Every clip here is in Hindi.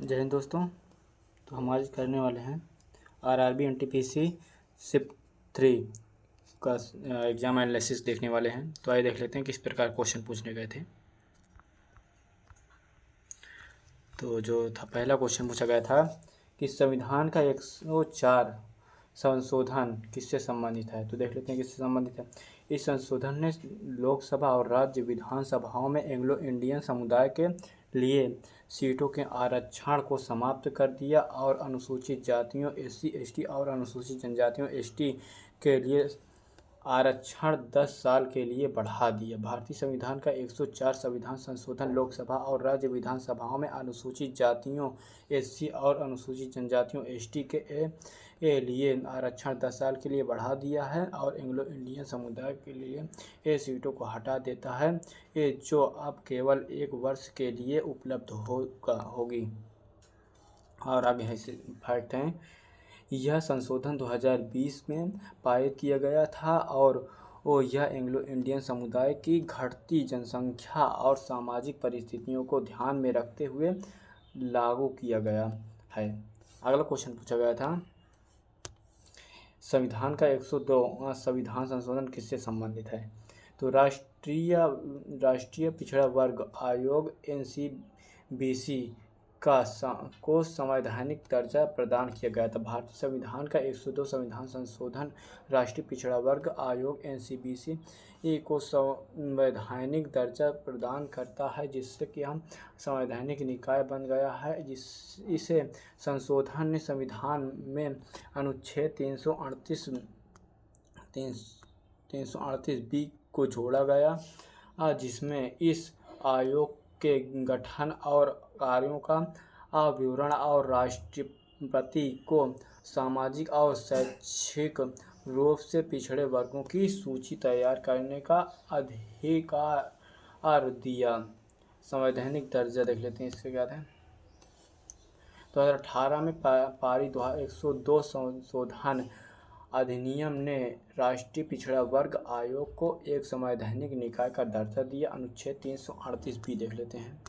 जय हिंद दोस्तों। तो हम आज करने वाले हैं आरआरबी एनटीपीसी शिफ्ट 3 का एग्ज़ाम एनालिसिस देखने वाले हैं। तो आइए देख लेते हैं किस प्रकार क्वेश्चन पूछने गए थे। तो जो था पहला क्वेश्चन पूछा गया था कि संविधान का 104 संशोधन किससे संबंधित है। तो देख लेते हैं किससे संबंधित है। इस संशोधन ने लोकसभा और राज्य विधानसभाओं में एंग्लो इंडियन समुदाय के लिए सीटों के आरक्षण को समाप्त कर दिया और अनुसूचित जातियों एससी एसटी और अनुसूचित जनजातियों एसटी के लिए आरक्षण 10 साल के लिए बढ़ा दिया। भारतीय संविधान का 104 संविधान संशोधन लोकसभा और राज्य विधानसभाओं में अनुसूचित जातियों एससी और अनुसूचित जनजातियों एसटी के लिए आरक्षण 10 साल के लिए बढ़ा दिया है और एंग्लो इंडियन समुदाय के लिए ये सीटों को हटा देता है, ये जो अब केवल 1 वर्ष के लिए उपलब्ध होगी। और अब यहाँ से फैक्ट हैं। यह संशोधन 2020 में पारित किया गया था और यह एंग्लो इंडियन समुदाय की घटती जनसंख्या और सामाजिक परिस्थितियों को ध्यान में रखते हुए लागू किया गया है। अगला क्वेश्चन पूछा गया था, संविधान का 102 संविधान संशोधन किससे संबंधित है। तो राष्ट्रीय पिछड़ा वर्ग आयोग NCBC को संवैधानिक दर्जा प्रदान किया गया था। भारतीय संविधान का 102 संविधान संशोधन राष्ट्रीय पिछड़ा वर्ग आयोग NCBC को संवैधानिक दर्जा प्रदान करता है, जिससे कि हम संवैधानिक निकाय बन गया है। इसे संशोधन ने संविधान में अनुच्छेद 338B को जोड़ा गया, जिसमें इस आयोग के गठन और कार्यों का विवरण और राष्ट्रपति को सामाजिक और शैक्षिक रूप से पिछड़े वर्गों की सूची तैयार करने का अधिकार दिया। संवैधानिक दर्जा देख लेते हैं इसके क्या है। 2018 में पारित 102 संशोधन अधिनियम ने राष्ट्रीय पिछड़ा वर्ग आयोग को एक संवैधानिक निकाय का दर्जा दिया। अनुच्छेद 338B देख लेते हैं।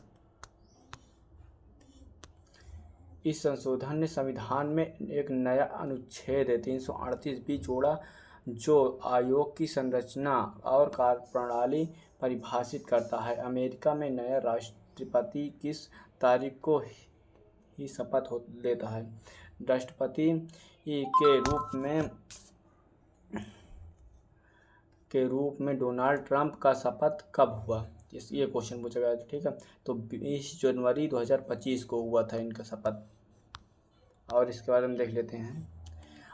इस संशोधन ने संविधान में एक नया अनुच्छेद 338B जोड़ा, जो आयोग की संरचना और कार्यप्रणाली परिभाषित करता है। अमेरिका में नया राष्ट्रपति किस तारीख को ही शपथ लेता है। राष्ट्रपति के रूप में डोनाल्ड ट्रंप का शपथ कब हुआ, ये क्वेश्चन पूछा गया था। ठीक है, तो 20 जनवरी 2025 को हुआ था इनका शपथ। और इसके बाद हम देख लेते हैं,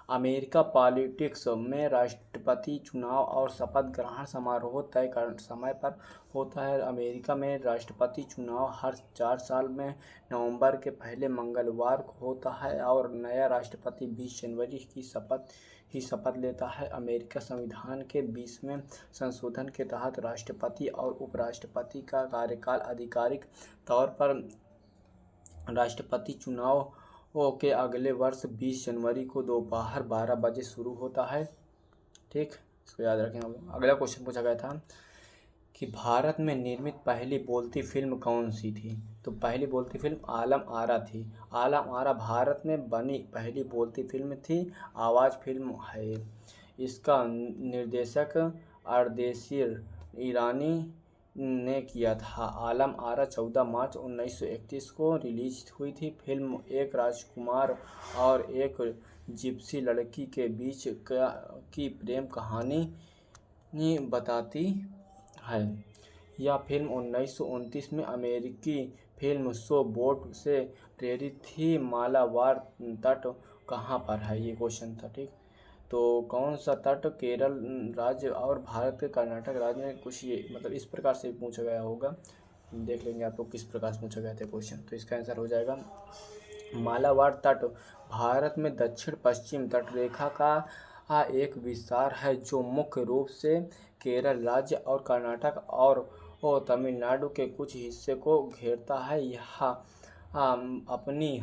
अमेरिका पॉलिटिक्स में राष्ट्रपति चुनाव और शपथ ग्रहण समारोह तय समय पर होता है। अमेरिका में राष्ट्रपति चुनाव हर 4 साल में नवंबर के पहले मंगलवार को होता है और नया राष्ट्रपति 20 जनवरी की शपथ लेता है। अमेरिका संविधान के 20वें संशोधन के तहत राष्ट्रपति और उपराष्ट्रपति का कार्यकाल आधिकारिक तौर पर राष्ट्रपति चुनाव के अगले वर्ष 20 जनवरी को दोपहर 12 बजे शुरू होता है। ठीक, इसको याद रखें। अगला क्वेश्चन पूछा गया था कि भारत में निर्मित पहली बोलती फिल्म कौन सी थी। तो पहली बोलती फिल्म आलम आरा थी। आलम आरा भारत में बनी पहली बोलती फिल्म थी। आवाज़ फिल्म है। इसका निर्देशक अर्देशीर ईरानी ने किया था। आलम आरा 14 मार्च 1931 को रिलीज हुई थी। फिल्म एक राजकुमार और एक जिप्सी लड़की के बीच की प्रेम कहानी बताती है। यह फिल्म 1929 में अमेरिकी फिल्म शो बोट से प्रेरित थी। मालाबार तट कहाँ पर है, ये क्वेश्चन था। ठीक, तो कौन सा तट केरल राज्य और भारत के कर्नाटक राज्य में, कुछ ये मतलब इस प्रकार से पूछा गया होगा। देख लेंगे आप लोग किस प्रकार से पूछा गया था क्वेश्चन। तो इसका आंसर हो जाएगा मालाबार तट भारत में दक्षिण पश्चिम तटरेखा का एक विस्तार है, जो मुख्य रूप से केरल राज्य और कर्नाटक और तमिलनाडु के कुछ हिस्से को घेरता है। यह अपनी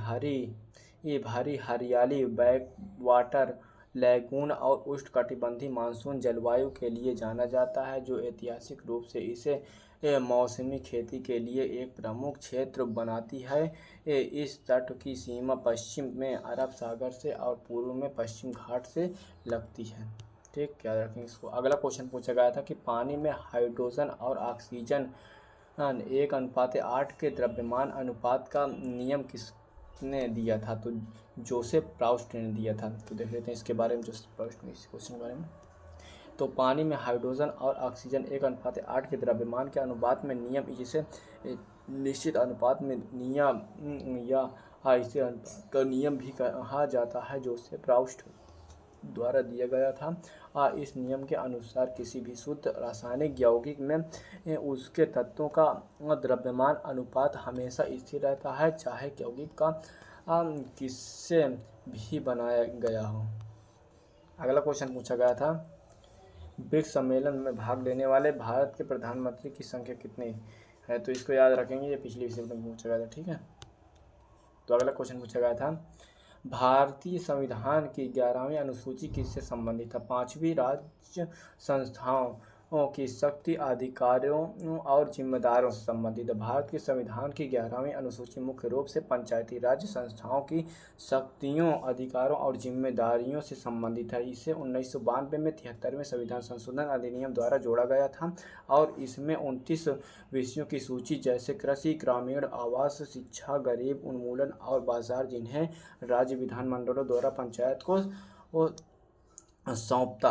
भारी हरियाली, बैक वाटर, लैगून और उष्णकटिबंधीय मानसून जलवायु के लिए जाना जाता है, जो ऐतिहासिक रूप से इसे मौसमी खेती के लिए एक प्रमुख क्षेत्र बनाती है। इस तट की सीमा पश्चिम में अरब सागर से और पूर्व में पश्चिम घाट से लगती है। ठीक, क्या रखें इसको। अगला क्वेश्चन पूछा गया था कि पानी में हाइड्रोजन और ऑक्सीजन 1:8 के द्रव्यमान अनुपात का नियम किसने दिया था? तो जोसेफ प्राउस्ट ने दिया था। तो देख लेते हैं इसके बारे में, जोसेफ प्राउस्ट ने इस क्वेश्चन के बारे में। तो पानी में हाइड्रोजन और ऑक्सीजन 1:8 के द्रव्यमान के अनुपात में नियम, जिसे निश्चित अनुपात में नियम या इसे अनुपात का नियम भी कहा जाता है, जोसेफ प्राउस्ट द्वारा दिया गया था। इस नियम के अनुसार किसी भी शुद्ध रासायनिक यौगिक में उसके तत्वों का द्रव्यमान अनुपात हमेशा स्थिर रहता है, चाहे यौगिक का किससे भी बनाया गया हो। अगला क्वेश्चन पूछा गया था, ब्रिक्स सम्मेलन में भाग लेने वाले भारत के प्रधानमंत्री की संख्या कितनी है? तो इसको याद रखेंगे, ये पिछली विषय में पूछा गया था। ठीक है, तो अगला क्वेश्चन पूछा गया था, भारतीय संविधान की 11वीं अनुसूची किससे संबंधित है? 5वीं राज्य संस्थाओं की शक्ति, अधिकारों और जिम्मेदारों से संबंधित है। भारत के संविधान की 11वीं अनुसूची मुख्य रूप से पंचायती राज संस्थाओं की शक्तियों, अधिकारों और जिम्मेदारियों से संबंधित है। इसे 1992 में 73वें संविधान संशोधन अधिनियम द्वारा जोड़ा गया था और इसमें 29 विषयों की सूची, जैसे कृषि, ग्रामीण आवास, शिक्षा, गरीब उन्मूलन और बाजार, जिन्हें राज्य विधानमंडलों द्वारा पंचायत को सौंपता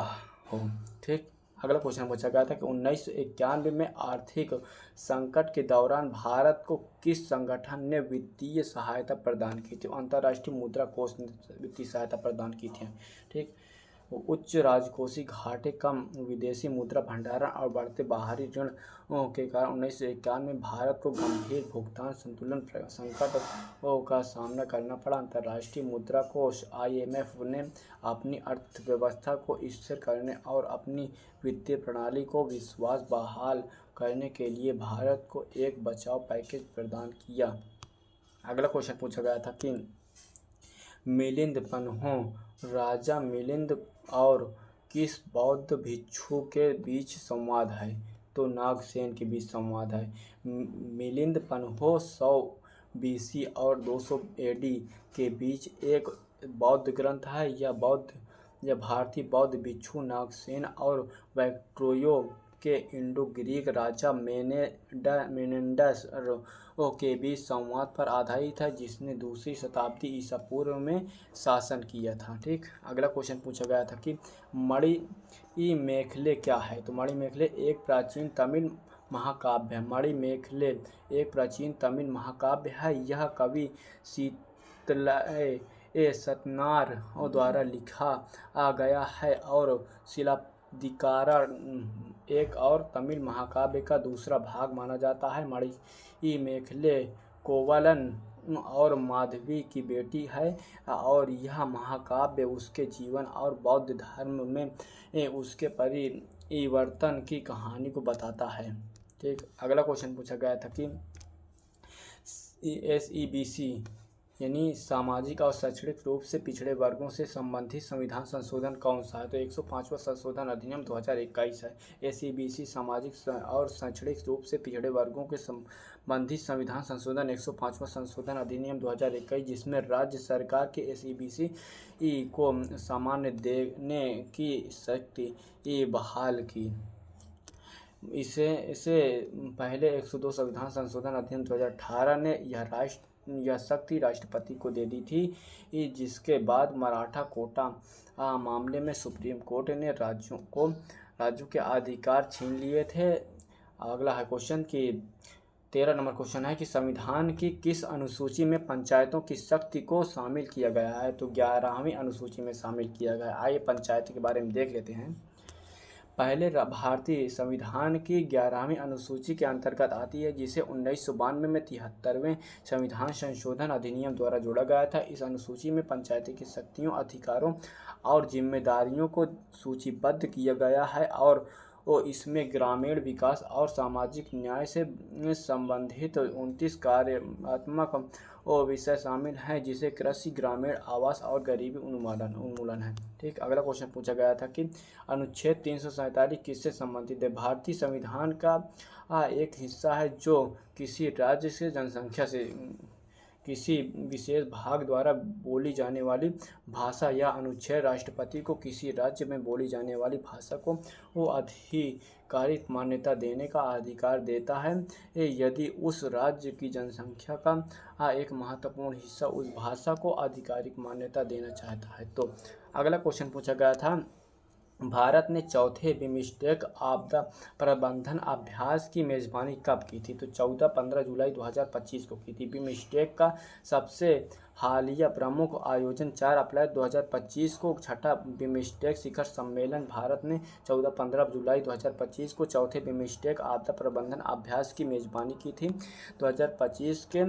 हो। ठीक, अगला क्वेश्चन पूछा गया था कि 1991 में आर्थिक संकट के दौरान भारत को किस संगठन ने वित्तीय सहायता प्रदान की थी? अंतर्राष्ट्रीय मुद्रा कोष ने वित्तीय सहायता प्रदान की थी। ठीक, उच्च राजकोषीय घाटे, कम विदेशी मुद्रा भंडारण और बढ़ते बाहरी ऋण के कारण 1991 में भारत को गंभीर भुगतान संतुलन संकट का सामना करना पड़ा। अंतर्राष्ट्रीय मुद्रा कोष IMF ने अपनी अर्थव्यवस्था को स्थिर करने और अपनी वित्तीय प्रणाली को विश्वास बहाल करने के लिए भारत को एक बचाव पैकेज प्रदान किया। अगला क्वेश्चन पूछा गया था कि मिलिंद पन्हों, राजा मिलिंद और किस बौद्ध भिक्षु के बीच संवाद है? तो नागसेन के बीच संवाद है। मिलिंद पन्हों 100 BC और 200 AD के बीच एक बौद्ध ग्रंथ है। यह भारतीय बौद्ध भिक्षु नागसेन और वैक्ट्रोयो के इंडो ग्रीक राजा मेनेंडस के बीच संवाद पर आधारित है, जिसने 2री शताब्दी ईसा पूर्व में शासन किया था। ठीक, अगला क्वेश्चन पूछा गया था कि मणिमेखले क्या है? तो मणिमेखले एक प्राचीन तमिल महाकाव्य है। मणिमेखले एक प्राचीन तमिल महाकाव्य है। यह कवि सीतलय सतनार द्वारा लिखा गया है और शिलादिकारा एक और तमिल महाकाव्य का दूसरा भाग माना जाता है। मणिमेखले कोवलन और माधवी की बेटी है और यह महाकाव्य उसके जीवन और बौद्ध धर्म में उसके परिवर्तन की कहानी को बताता है। ठीक, अगला क्वेश्चन पूछा गया था कि SEBC यानी सामाजिक और शैक्षणिक रूप से पिछड़े वर्गों से संबंधित संविधान संशोधन कौन सा है? तो 105वां संशोधन अधिनियम 2021 है। SEBC सामाजिक और शैक्षणिक रूप से पिछड़े वर्गों के संबंधित संविधान संशोधन 105वां संशोधन अधिनियम 2021, जिसमें राज्य सरकार के SEBC को सामान्य देने की शक्ति बहाल की। इसे पहले 102 संविधान संशोधन अधिनियम 2018 ने यह शक्ति राष्ट्रपति को दे दी थी, जिसके बाद मराठा कोटा मामले में सुप्रीम कोर्ट ने राज्यों के अधिकार छीन लिए थे। अगला है क्वेश्चन कि 13 नंबर क्वेश्चन है कि संविधान की किस अनुसूची में पंचायतों की शक्ति को शामिल किया गया है? तो 11वीं अनुसूची में शामिल किया गया है। आइए पंचायत के बारे में देख लेते हैं। पहले भारतीय संविधान की 11वीं अनुसूची के अंतर्गत आती है, जिसे 1992 में 73वें संविधान संशोधन अधिनियम द्वारा जोड़ा गया था। इस अनुसूची में पंचायती की शक्तियों, अधिकारों और जिम्मेदारियों को सूचीबद्ध किया गया है और इसमें ग्रामीण विकास और सामाजिक न्याय से संबंधित 29 कार्यात्मक विषय शामिल हैं, जिसे कृषि, ग्रामीण आवास और गरीबी उन्मूलन है। ठीक, अगला क्वेश्चन पूछा गया था कि अनुच्छेद 347 किससे संबंधित है? भारतीय संविधान का एक हिस्सा है जो किसी राज्य से जनसंख्या से किसी विशेष भाग द्वारा बोली जाने वाली भाषा या अनुच्छेद राष्ट्रपति को किसी राज्य में बोली जाने वाली भाषा को वो आधिकारिक मान्यता देने का अधिकार देता है यदि उस राज्य की जनसंख्या का एक महत्वपूर्ण हिस्सा उस भाषा को आधिकारिक मान्यता देना चाहता है। तो अगला क्वेश्चन पूछा गया था, भारत ने चौथे बिम्स्टेक आपदा प्रबंधन अभ्यास की मेज़बानी कब की थी? तो 14-15 जुलाई 2025 को की थी। बिम्स्टेक का सबसे हालिया प्रमुख आयोजन 4 अप्रैल 2025 को छठा बिम्स्टेक शिखर सम्मेलन भारत ने 14-15 जुलाई 2025 को चौथे बिम्स्टेक आपदा प्रबंधन अभ्यास की मेज़बानी की थी। 2025 के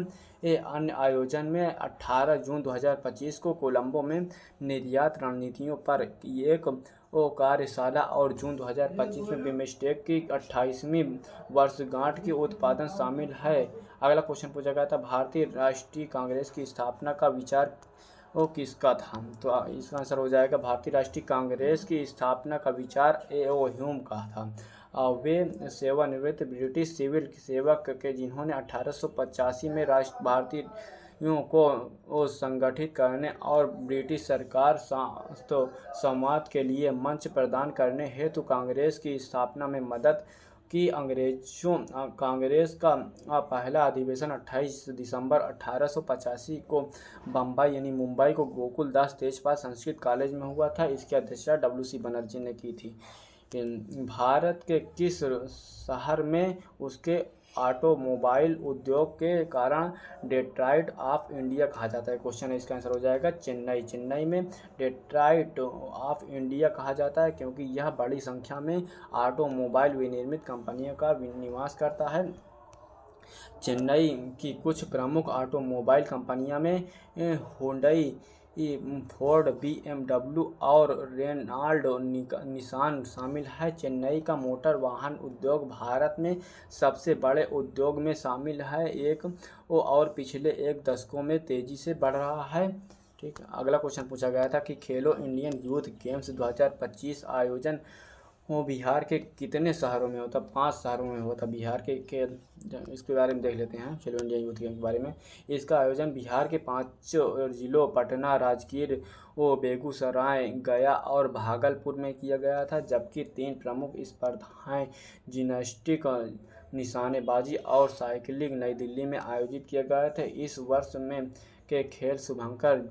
अन्य आयोजन में 18 जून 2025 को कोलंबो में निर्यात रणनीतियों पर एक कार्यशाला और जून 2025 में बिम्स्टेक की 28वीं वर्षगांठ की उत्पादन शामिल है। अगला क्वेश्चन पूछा गया था, भारतीय राष्ट्रीय कांग्रेस की स्थापना का विचार किसका था? तो इसका आंसर हो जाएगा, भारतीय राष्ट्रीय कांग्रेस की स्थापना का विचार ए.ओ. ह्यूम का था। वे सेवानिवृत्त ब्रिटिश सिविल सेवक के जिन्होंने 1885 में भारतीय को संगठित करने और ब्रिटिश सरकार संवाद के लिए मंच प्रदान करने हेतु कांग्रेस की स्थापना में मदद की। कांग्रेस का पहला अधिवेशन 28 दिसंबर 1885 को बम्बई यानी मुंबई को गोकुल दास तेजपाल संस्कृत कॉलेज में हुआ था। इसकी अध्यक्षता W.C. बनर्जी ने की थी। भारत के किस शहर में उसके ऑटोमोबाइल उद्योग के कारण डेट्रॉइट ऑफ इंडिया कहा जाता है? क्वेश्चन है, इसका आंसर हो जाएगा चेन्नई। चेन्नई में डेट्रॉइट ऑफ इंडिया कहा जाता है क्योंकि यह बड़ी संख्या में ऑटोमोबाइल विनिर्मित कंपनियों का निवास करता है। चेन्नई की कुछ प्रमुख ऑटोमोबाइल कंपनियों में हुंडई, फोर्ड, BMW और रेनॉल्ट निसान शामिल है। चेन्नई का मोटर वाहन उद्योग भारत में सबसे बड़े उद्योग में शामिल है एक और पिछले 1 दशकों में तेज़ी से बढ़ रहा है। ठीक, अगला क्वेश्चन पूछा गया था कि खेलो इंडियन यूथ गेम्स 2025 आयोजन बिहार के कितने शहरों में होता? 5 शहरों में होता बिहार के खेल। इसके बारे में देख लेते हैं खेलो इंडिया यूथ गेम के बारे में। इसका आयोजन बिहार के 5 जिलों पटना, राजगीर, बेगूसराय, गया और भागलपुर में किया गया था, जबकि 3 प्रमुख स्पर्धाएं जिम्नास्टिक, निशानेबाजी और साइकिलिंग नई दिल्ली में आयोजित किया गया था। इस वर्ष में के खेल शुभंकर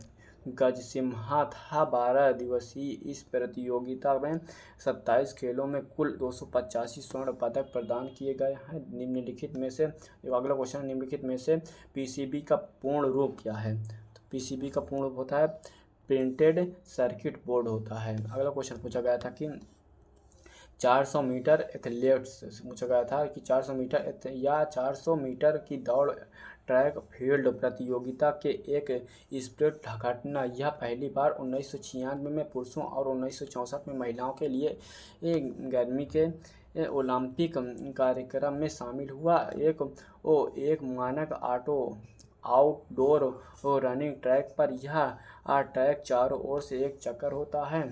गजसिम्हा था। 12 दिवसीय इस प्रतियोगिता में 27 खेलों में कुल 285 स्वर्ण पदक प्रदान किए गए हैं। निम्नलिखित में से अगला क्वेश्चन, निम्नलिखित में से पीसीबी का पूर्ण रूप क्या है? तो पीसीबी का पूर्ण रूप होता है प्रिंटेड सर्किट बोर्ड होता है। अगला क्वेश्चन पूछा गया था कि 400 मीटर एथलेट्स पूछा गया था कि 400 मीटर या 400 मीटर की दौड़ ट्रैक फील्ड प्रतियोगिता के एक स्प्रिंट घटना यह पहली बार 1996 में पुरुषों और 1964 में महिलाओं के लिए गर्मी के ओलंपिक कार्यक्रम में शामिल हुआ। एक मानक आउटडोर रनिंग ट्रैक पर यह ट्रैक चारों ओर से एक चक्कर होता है।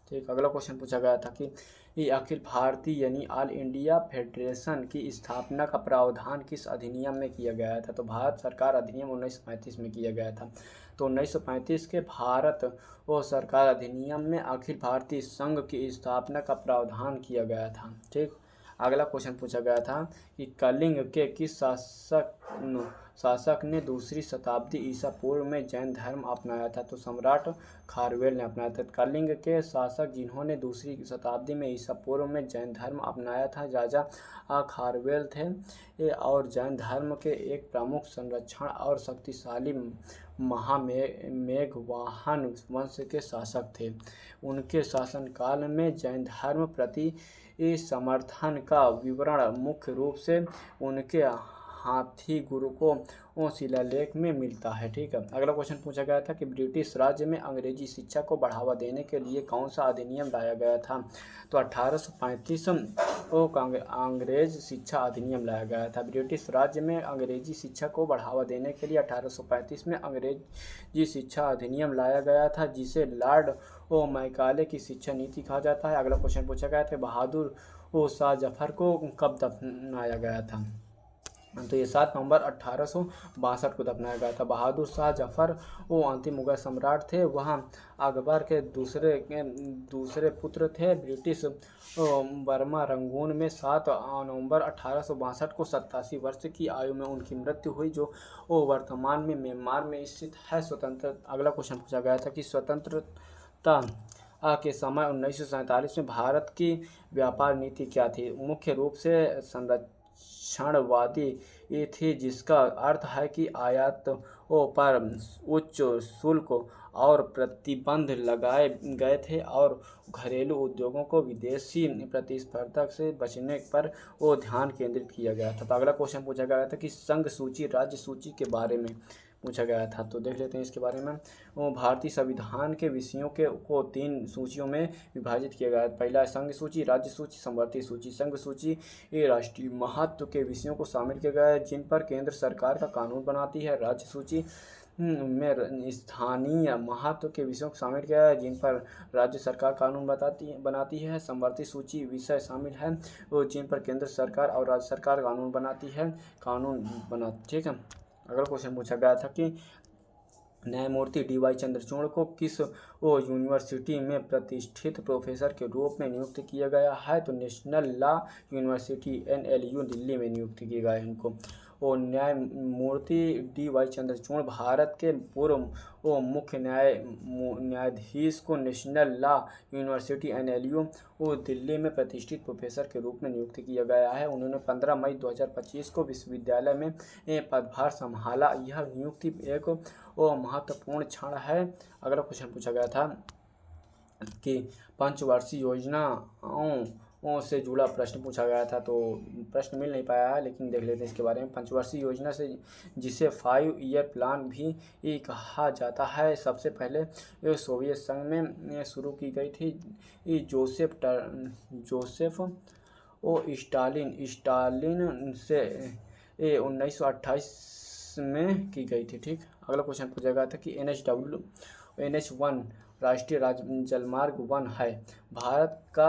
ठीक, अगला क्वेश्चन पूछा गया था कि अखिल भारतीय यानी ऑल इंडिया फेडरेशन की स्थापना का प्रावधान किस अधिनियम में किया गया था? तो भारत सरकार अधिनियम 1935 में किया गया था। तो 1935 के भारत सरकार अधिनियम में अखिल भारतीय संघ की स्थापना का प्रावधान किया गया था। ठीक, अगला क्वेश्चन पूछा गया था कि कलिंग के किस शासक ने 2री शताब्दी ईसा पूर्व में जैन धर्म अपनाया था? तो सम्राट खारवेल ने अपनाया था। कलिंग के शासक जिन्होंने 2री शताब्दी में ईसा पूर्व में जैन धर्म अपनाया था राजा खारवेल थे और जैन धर्म के एक प्रमुख संरक्षण और शक्तिशाली महामेघवाहन वंश के शासक थे। उनके शासनकाल में जैन धर्म प्रति समर्थन का विवरण मुख्य रूप से उनके हाथी गुरु को शिलालेख में मिलता है। ठीक है, अगला क्वेश्चन पूछा गया था कि ब्रिटिश राज्य में अंग्रेजी शिक्षा को बढ़ावा देने के लिए कौन सा अधिनियम लाया गया था। तो 1835 को अंग्रेज शिक्षा अधिनियम लाया गया था। ब्रिटिश राज्य में अंग्रेजी शिक्षा को बढ़ावा देने के लिए 1835 में अंग्रेजी शिक्षा अधिनियम लाया गया था, जिसे लॉर्ड मैकाले की शिक्षा नीति कहा जाता है। अगला क्वेश्चन पूछा गया था बहादुर शाह जफर को कब दफनाया गया था। तो ये 7 नवंबर 1862 को दफनाया गया था। बहादुर शाह जफर वो अंतिम मुगल सम्राट थे। वहाँ अकबर के दूसरे पुत्र थे। ब्रिटिश बर्मा रंगून में 7 नवंबर 1862 को 87 वर्ष की आयु में उनकी मृत्यु हुई, जो वर्तमान में म्यांमार में स्थित है। अगला क्वेश्चन पूछा गया था कि स्वतंत्रता के समय 1947 में भारत की व्यापार नीति क्या थी। मुख्य रूप से संरक्षणवादी थी, जिसका अर्थ है कि आयातों पर उच्च शुल्क और प्रतिबंध लगाए गए थे और घरेलू उद्योगों को विदेशी प्रतिस्पर्धा से बचने पर ध्यान केंद्रित किया गया था। तो अगला क्वेश्चन पूछा गया था कि संघ सूची राज्य सूची के बारे में पूछा गया था। तो देख लेते हैं इसके बारे में। भारतीय संविधान के विषयों को 3 सूचियों में विभाजित किया गया है। पहला संघ सूची, राज्य सूची, समवर्ती सूची। संघ सूची राष्ट्रीय महत्व के विषयों को शामिल किया गया है, जिन पर केंद्र सरकार का कानून बनाती है। राज्य सूची में स्थानीय महत्व के विषयों को शामिल किया है, जिन पर राज्य सरकार कानून बनाती है। समवर्ती सूची विषय शामिल है जिन पर केंद्र सरकार और राज्य सरकार कानून बनाती। ठीक है, अगला क्वेश्चन पूछा गया था कि न्यायमूर्ति DY चंद्रचूड़ को किस यूनिवर्सिटी में प्रतिष्ठित प्रोफेसर के रूप में नियुक्त किया गया है। तो national law university NLU Delhi में नियुक्त किया गया है इनको। और न्यायमूर्ति DY चंद्रचूड़ भारत के पूर्व मुख्य न्यायाधीश को national law university NLU Delhi में प्रतिष्ठित प्रोफेसर के रूप में नियुक्त किया गया है। उन्होंने 15 मई 2025 को विश्वविद्यालय में पदभार संभाला। यह नियुक्ति एक महत्वपूर्ण क्षण है। अगला क्वेश्चन पूछा गया था कि पंचवर्षीय योजनाओं से जुड़ा प्रश्न पूछा गया था। तो प्रश्न मिल नहीं पाया है, लेकिन देख लेते हैं इसके बारे में। पंचवर्षीय योजना से जिसे 5 ईयर प्लान भी कहा जाता है, सबसे पहले सोवियत संघ में शुरू की गई थी। जोसेफ स्टालिन से 1928 में की गई थी। ठीक, अगला क्वेश्चन पूछा गया था कि NH1 राष्ट्रीय जलमार्ग 1 है, भारत का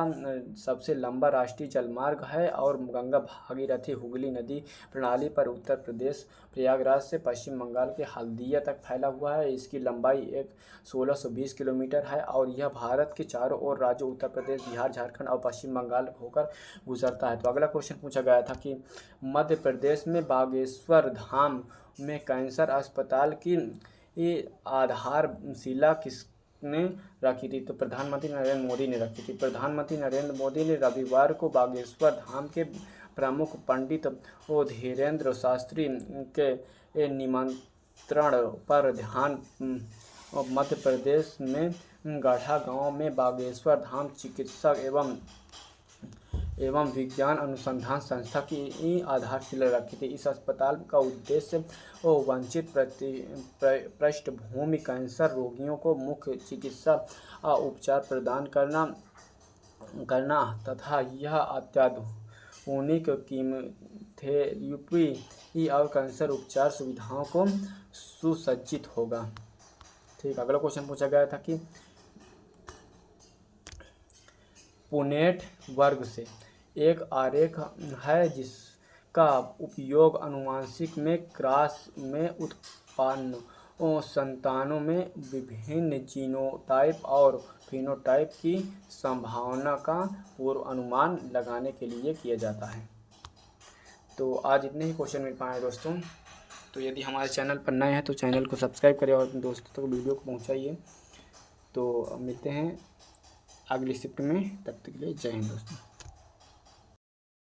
सबसे लंबा राष्ट्रीय जलमार्ग है और गंगा भागीरथी हुगली नदी प्रणाली पर उत्तर प्रदेश प्रयागराज से पश्चिम बंगाल के हल्दिया तक फैला हुआ है। इसकी लंबाई 1620 किलोमीटर है और यह भारत के चारों ओर राज्यों उत्तर प्रदेश, बिहार, झारखंड और पश्चिम बंगाल होकर गुजरता है। तो अगला क्वेश्चन पूछा गया था कि मध्य प्रदेश में बागेश्वर धाम में कैंसर अस्पताल की आधारशिला किसने रखी थी। तो प्रधानमंत्री नरेंद्र मोदी ने रखी थी। प्रधानमंत्री नरेंद्र मोदी ने रविवार को बागेश्वर धाम के प्रमुख पंडित धीरेन्द्र शास्त्री के निमंत्रण पर मध्य प्रदेश में गढ़ा गांव में बागेश्वर धाम चिकित्सा एवं विज्ञान अनुसंधान संस्था की आधारशिला रखी थी। इस अस्पताल का उद्देश्य वंचित पृष्ठभूमि कैंसर रोगियों को मुख्य चिकित्सा उपचार प्रदान करना तथा यह अत्याधुनिक कीमोथेरेपी और कैंसर उपचार सुविधाओं को सुसज्जित होगा। ठीक, अगला क्वेश्चन पूछा गया था कि पुनेट वर्ग से एक आरेख है जिसका उपयोग आनुवंशिक में क्रॉस में उत्पन्न संतानों में विभिन्न जीनोटाइप और फिनोटाइप की संभावना का पूर्वानुमान लगाने के लिए किया जाता है। तो आज इतने ही क्वेश्चन मिल पाए दोस्तों। तो यदि हमारे चैनल पर नए हैं तो चैनल को सब्सक्राइब करें और अपने दोस्तों तक वीडियो को पहुंचाइए। तो मिलते हैं अगली शिफ्ट में, तब तक के लिए जय हिंद दोस्तों।